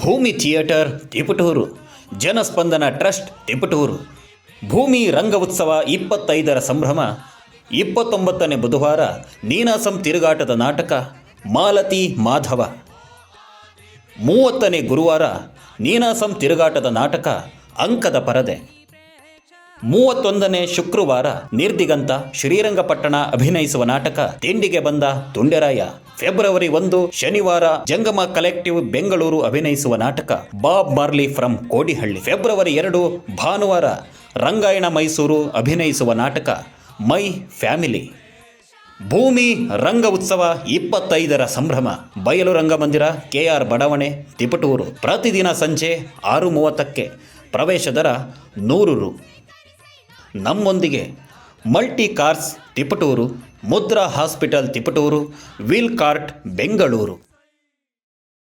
ಭೂಮಿ ಥಿಯೇಟರ್ ತಿಪಟೂರು, ಜನಸ್ಪಂದನ ಟ್ರಸ್ಟ್ ತಿಪಟೂರು. ಭೂಮಿ ರಂಗ ಉತ್ಸವ 25ರ ಸಂಭ್ರಮ. 29ನೇ ಬುಧವಾರ ನೀನಾಸಂ ತಿರುಗಾಟದ ನಾಟಕ ಮಾಲತಿ ಮಾಧವ. 30ನೇ ಗುರುವಾರ ನೀನಾಸಂ ತಿರುಗಾಟದ ನಾಟಕ ಅಂಕದ ಪರದೆ. 31ನೇ ಶುಕ್ರವಾರ ನಿರ್ದಿಗಂತ ಶ್ರೀರಂಗಪಟ್ಟಣ ಅಭಿನಯಿಸುವ ನಾಟಕ ತಿಂಡಿಗೆ ಬಂದ ತುಂಡೆರಾಯ. ಫೆಬ್ರವರಿ 1 ಶನಿವಾರ ಜಂಗಮ ಕಲೆಕ್ಟಿವ್ ಬೆಂಗಳೂರು ಅಭಿನಯಿಸುವ ನಾಟಕ ಬಾಬ್ ಮಾರ್ಲಿ ಫ್ರಮ್ ಕೋಡಿಹಳ್ಳಿ. ಫೆಬ್ರವರಿ 2 ಭಾನುವಾರ ರಂಗಾಯಣ ಮೈಸೂರು ಅಭಿನಯಿಸುವ ನಾಟಕ ಮೈ ಫ್ಯಾಮಿಲಿ. ಭೂಮಿ ರಂಗ ಉತ್ಸವ 25ರ ಸಂಭ್ರಮ. ಬಯಲು ರಂಗಮಂದಿರ, ಕೆಆರ್ ಬಡಾವಣೆ, ತಿಪಟೂರು. ಪ್ರತಿದಿನ ಸಂಜೆ 6:30ಕ್ಕೆ. ಪ್ರವೇಶ ದರ 100 ರು. ನಮ್ಮೊಂದಿಗೆ multi cars Tiptur, Mudra hospital Tiptur, wheel cart Bengaluru.